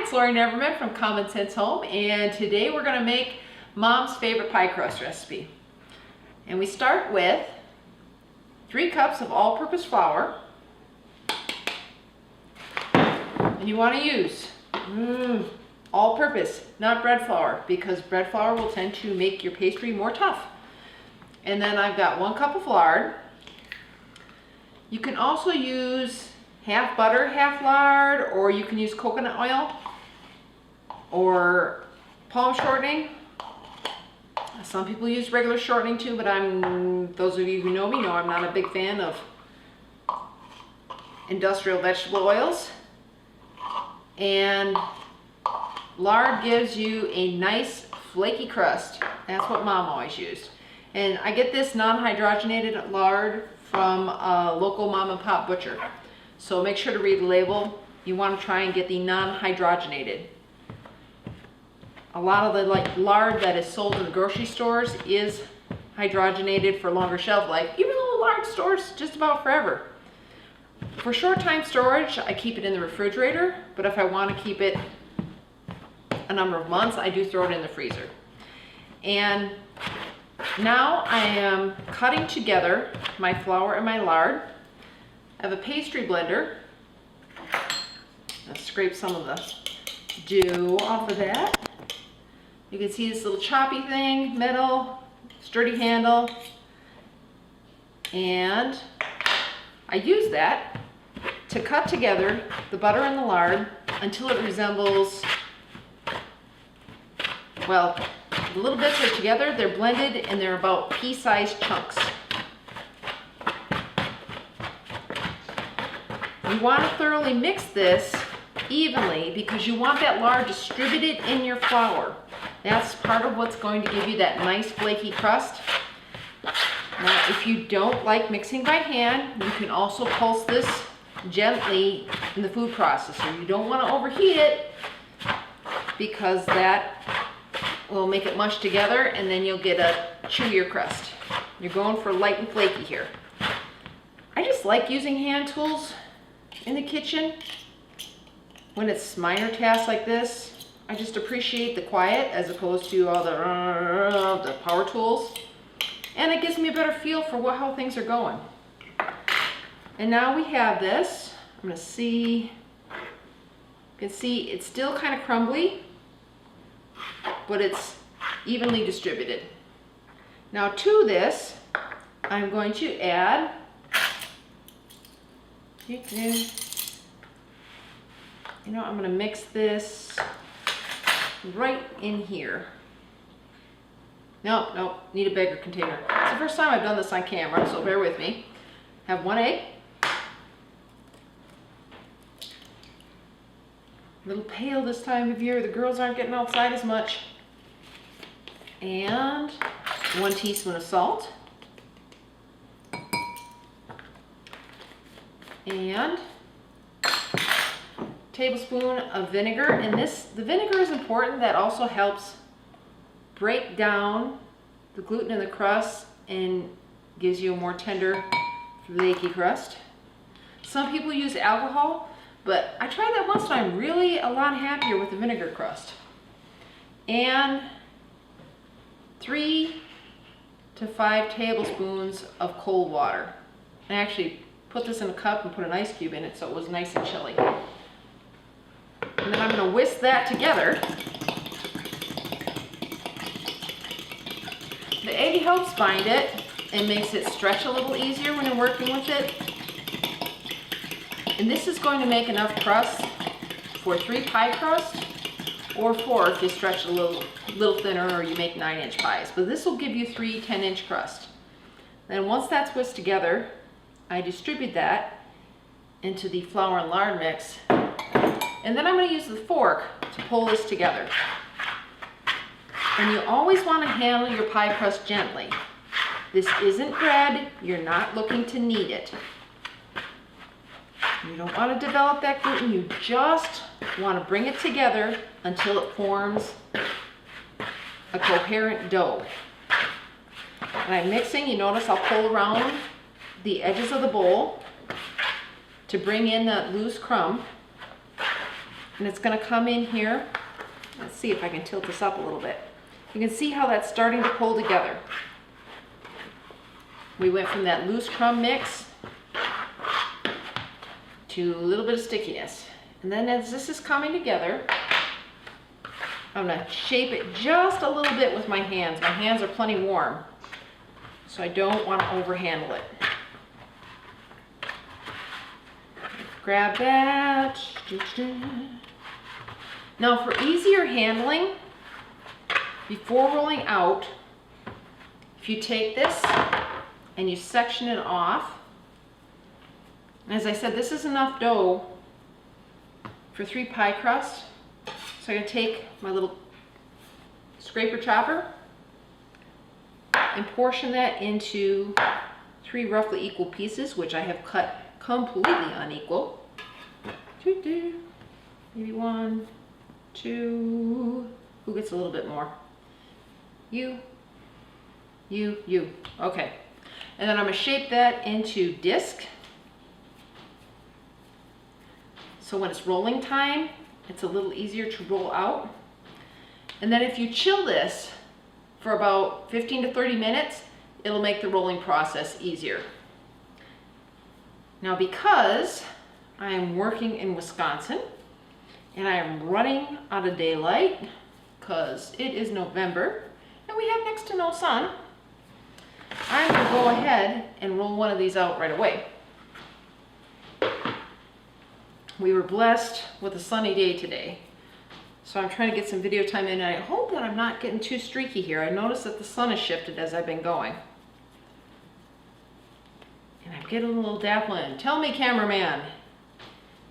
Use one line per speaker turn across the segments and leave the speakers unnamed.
it's Lori Neverman from Common Sense Home, and today we're going to make Mom's favorite pie crust recipe. And we start with 3 cups of all-purpose flour. And you want to use all-purpose, not bread flour, because bread flour will tend to make your pastry more tough. And then I've got 1 cup of lard. You can also use half butter, half lard, or you can use coconut oil or palm shortening. Some people use regular shortening too, but those of you who know me know I'm not a big fan of industrial vegetable oils. And lard gives you a nice flaky crust. That's what Mom always used. And I get this non-hydrogenated lard from a local mom and pop butcher. So make sure to read the label. You want to try and get the non-hydrogenated. A lot of the lard that is sold in the grocery stores is hydrogenated for longer shelf life, even though the lard stores just about forever. For short time storage, I keep it in the refrigerator, but if I want to keep it a number of months, I do throw it in the freezer. And now I am cutting together my flour and my lard. I have a pastry blender. I'll scrape some of the dough off of that. You can see this little choppy thing, metal, sturdy handle. And I use that to cut together the butter and the lard until it resembles, well, the little bits are together, they're blended, and they're about pea-sized chunks. You want to thoroughly mix this evenly because you want that lard distributed in your flour. That's part of what's going to give you that nice flaky crust. Now, if you don't like mixing by hand, you can also pulse this gently in the food processor. You don't want to overheat it because that will make it mush together and then you'll get a chewier crust. You're going for light and flaky here. I just like using hand tools in the kitchen when it's minor tasks like this. I just appreciate the quiet as opposed to all the power tools, and it gives me a better feel for how things are going. And now we have this. I'm gonna see, you can see it's still kind of crumbly, but it's evenly distributed. Now to this, I'm going to add I'm going to mix this right in here. Nope, need a bigger container. It's the first time I've done this on camera, so bear with me. Have 1 egg. A little pale this time of year. The girls aren't getting outside as much. And 1 teaspoon of salt. And tablespoon of vinegar, and the vinegar is important. That also helps break down the gluten in the crust and gives you a more tender, flaky crust. Some people use alcohol, but I tried that once and I'm really a lot happier with the vinegar crust. And 3 to 5 tablespoons of cold water. I actually put this in a cup and put an ice cube in it so it was nice and chilly. And then I'm going to whisk that together. The egg helps bind it and makes it stretch a little easier when you're working with it. And this is going to make enough crust for 3 pie crusts, or 4 if you stretch it a little thinner or you make 9-inch pies. But this will give you 3 10-inch crust. Then once that's whisked together, I distribute that into the flour and lard mix. And then I'm going to use the fork to pull this together. And you always want to handle your pie crust gently. This isn't bread. You're not looking to knead it. You don't want to develop that gluten. You just want to bring it together until it forms a coherent dough. When I'm mixing, you notice I'll pull around the edges of the bowl to bring in that loose crumb. And it's gonna come in here. Let's see if I can tilt this up a little bit. You can see how that's starting to pull together. We went from that loose crumb mix to a little bit of stickiness. And then as this is coming together, I'm gonna shape it just a little bit with my hands. My hands are plenty warm, so I don't want to overhandle it. Grab that. Now for easier handling, before rolling out, if you take this and you section it off, and as I said, this is enough dough for 3 pie crusts. So I'm going to take my little scraper chopper and portion that into 3 roughly equal pieces, which I have cut completely unequal. Maybe 1, 2, who gets a little bit more? You. Okay. And then I'm going to shape that into disc. So when it's rolling time, it's a little easier to roll out. And then if you chill this for about 15 to 30 minutes, it'll make the rolling process easier. Now because I am working in Wisconsin and I am running out of daylight because it is November and we have next to no sun, I'm going to go ahead and roll one of these out right away. We were blessed with a sunny day today, so I'm trying to get some video time in, and I hope that I'm not getting too streaky here. I noticed that the sun has shifted as I've been going. And I'm getting a little dapple in. Tell me, cameraman,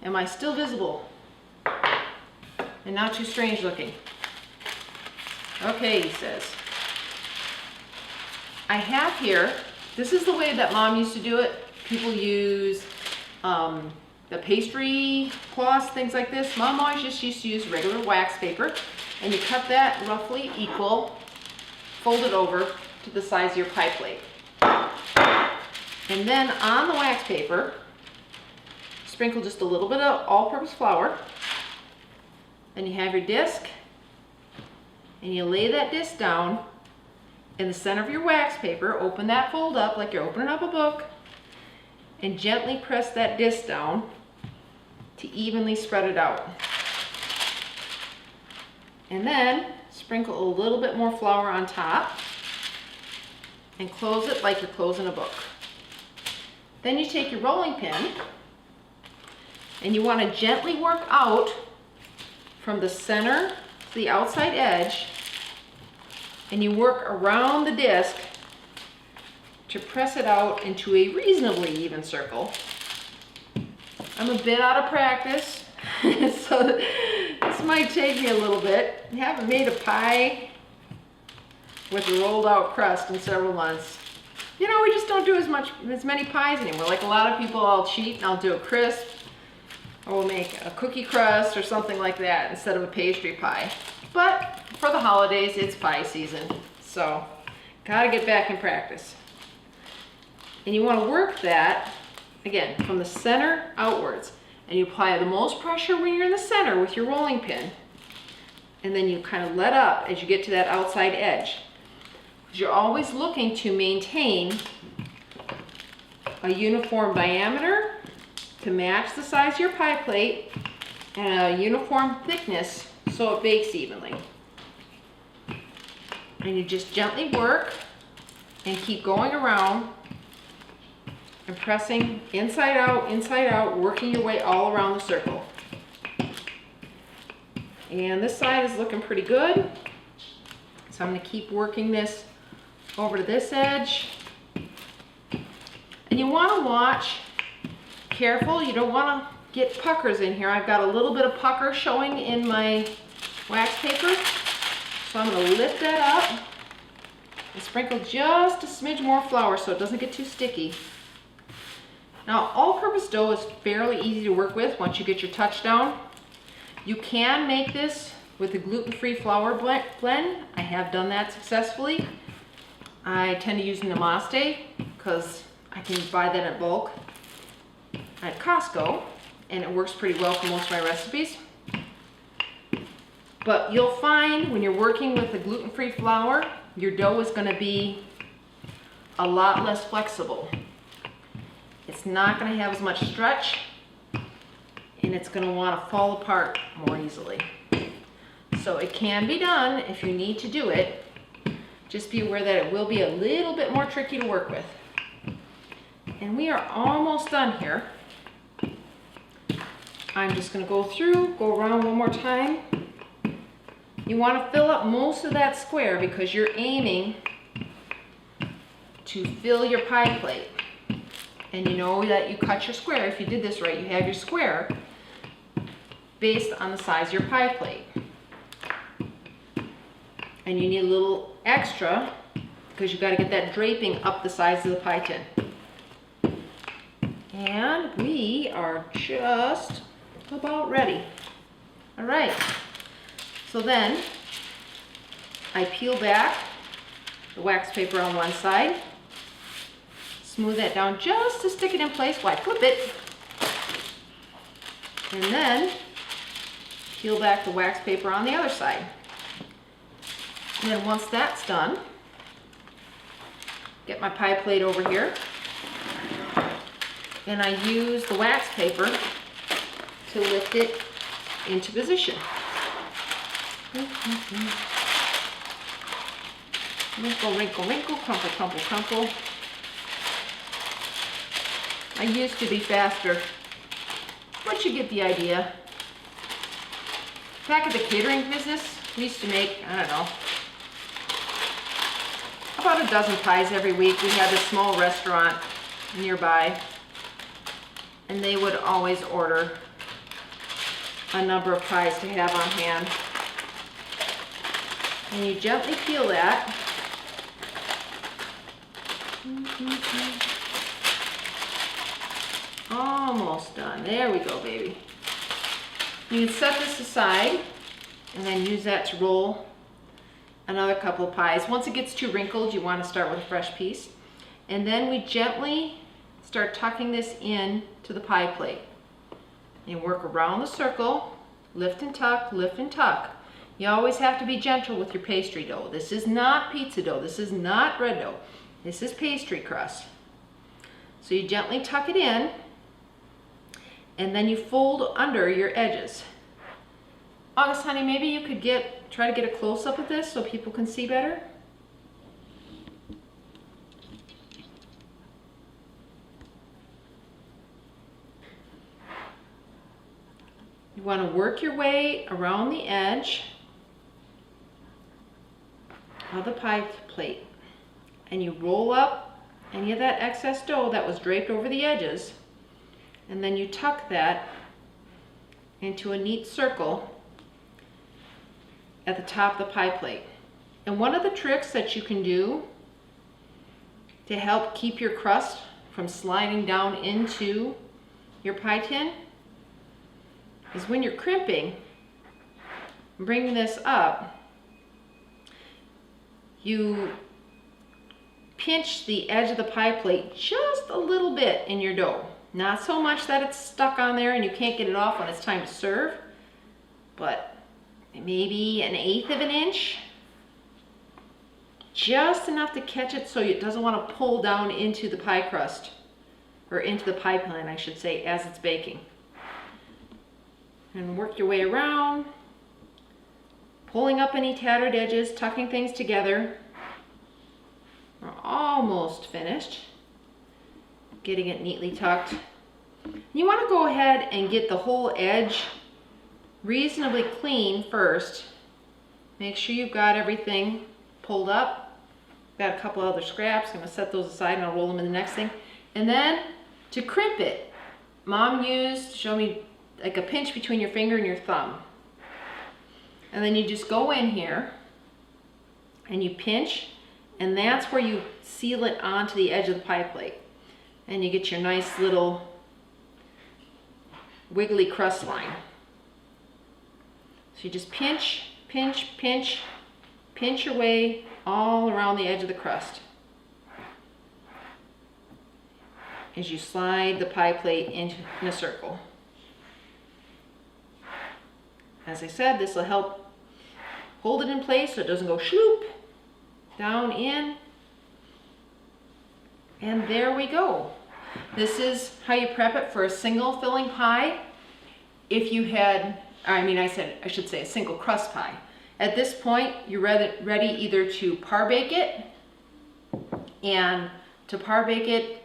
am I still visible? And not too strange looking? Okay, he says. I have here, this is the way that Mom used to do it. People use the pastry cloths, things like this. Mom always just used to use regular wax paper, and you cut that roughly equal, fold it over to the size of your pie plate. And then on the wax paper, sprinkle just a little bit of all-purpose flour. Then you have your disc, and you lay that disc down in the center of your wax paper. Open that fold up like you're opening up a book, and gently press that disc down to evenly spread it out. And then sprinkle a little bit more flour on top and close it like you're closing a book. Then you take your rolling pin and you want to gently work out from the center to the outside edge, and you work around the disc to press it out into a reasonably even circle. I'm a bit out of practice, so this might take me a little bit. I haven't made a pie with a rolled out crust in several months. You know, we just don't do as many pies anymore. Like a lot of people, I'll cheat and I'll do a crisp, or we'll make a cookie crust or something like that instead of a pastry pie. But for the holidays, it's pie season, so gotta get back in practice. And you want to work that, again, from the center outwards. And you apply the most pressure when you're in the center with your rolling pin. And then you kind of let up as you get to that outside edge. Because you're always looking to maintain a uniform diameter to match the size of your pie plate and a uniform thickness so it bakes evenly. And you just gently work and keep going around and pressing inside out, working your way all around the circle. And this side is looking pretty good. So I'm going to keep working this over to this edge. And you want to watch, careful, you don't want to get puckers in here. I've got a little bit of pucker showing in my wax paper. So I'm going to lift that up and sprinkle just a smidge more flour so it doesn't get too sticky. Now, all-purpose dough is fairly easy to work with once you get your touch down. You can make this with a gluten-free flour blend. I have done that successfully. I tend to use namaste because I can buy that in bulk at Costco, and it works pretty well for most of my recipes. But you'll find when you're working with a gluten-free flour, your dough is going to be a lot less flexible. It's not going to have as much stretch, and it's going to want to fall apart more easily. So it can be done if you need to do it. Just be aware that it will be a little bit more tricky to work with. And we are almost done here. I'm just going to go around one more time. You want to fill up most of that square because you're aiming to fill your pie plate. And you know that you cut your square. If you did this right, you have your square based on the size of your pie plate. And you need a little extra because you've got to get that draping up the sides of the pie tin. And we are just about ready. All right, so then I peel back the wax paper on one side, smooth that down just to stick it in place while I flip it, and then peel back the wax paper on the other side. And then once that's done, get my pie plate over here, and I use the wax paper to lift it into position. Wrinkle, wrinkle, wrinkle, crumple, crumple, crumple. I used to be faster, but you get the idea. Back at the catering business, we used to make, I don't know, about a dozen pies every week. We had a small restaurant nearby, and they would always order a number of pies to have on hand. And you gently peel that. Almost done. There we go, baby. You can set this aside and then use that to roll another couple of pies. Once it gets too wrinkled, you want to start with a fresh piece. And then we gently start tucking this in to the pie plate. And work around the circle, lift and tuck, lift and tuck. You always have to be gentle with your pastry dough. This is not pizza dough. This is not bread dough. This is pastry crust. So you gently tuck it in, and then you fold under your edges. August, honey, maybe you could try to get a close-up of this so people can see better. You want to work your way around the edge of the pie plate, and you roll up any of that excess dough that was draped over the edges, and then you tuck that into a neat circle at the top of the pie plate. And one of the tricks that you can do to help keep your crust from sliding down into your pie tin is when you're crimping, bring this up, you pinch the edge of the pie plate just a little bit in your dough. Not so much that it's stuck on there and you can't get it off when it's time to serve, but maybe 1/8 of an inch. Just enough to catch it so it doesn't want to pull down into the pie crust, or into the pie pan, I should say, as it's baking. And work your way around, pulling up any tattered edges, tucking things together. We're almost finished. Getting it neatly tucked. You want to go ahead and get the whole edge reasonably clean first. Make sure you've got everything pulled up. Got a couple other scraps. I'm going to set those aside and I'll roll them in the next thing. And then to crimp it, Mom showed me like a pinch between your finger and your thumb. And then you just go in here and you pinch, and that's where you seal it onto the edge of the pie plate. And you get your nice little wiggly crust line. So you just pinch, pinch, pinch, pinch your way all around the edge of the crust as you slide the pie plate in a circle. As I said, this will help hold it in place so it doesn't go shloop down in. And there we go. This is how you prep it for a single filling pie. If you had, I should say a single crust pie. At this point, you're ready either to par bake it, and to par bake it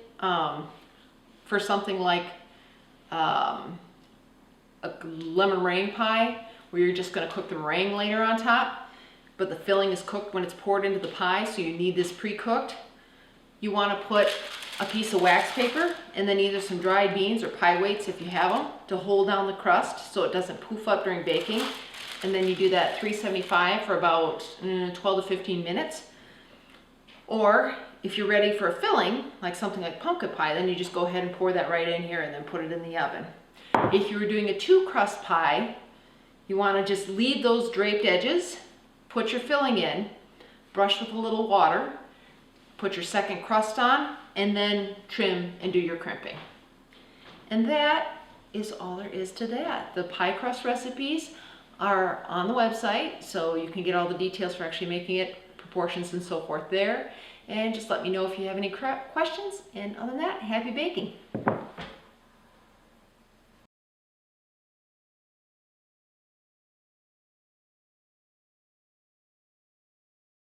for something like a lemon meringue pie, where you're just going to cook the meringue later on top, but the filling is cooked when it's poured into the pie, so you need this pre-cooked. You want to put a piece of wax paper and then either some dried beans or pie weights if you have them to hold down the crust so it doesn't poof up during baking. And then you do that at 375 for about 12 to 15 minutes. Or if you're ready for a filling, like something like pumpkin pie, then you just go ahead and pour that right in here and then put it in the oven. If you were doing a 2-crust pie, you want to just leave those draped edges, put your filling in, brush with a little water, put your second crust on, and then trim and do your crimping. And that is all there is to that. The pie crust recipes are on the website, so you can get all the details for actually making it, proportions and so forth there. And just let me know if you have any questions. And other than that, happy baking.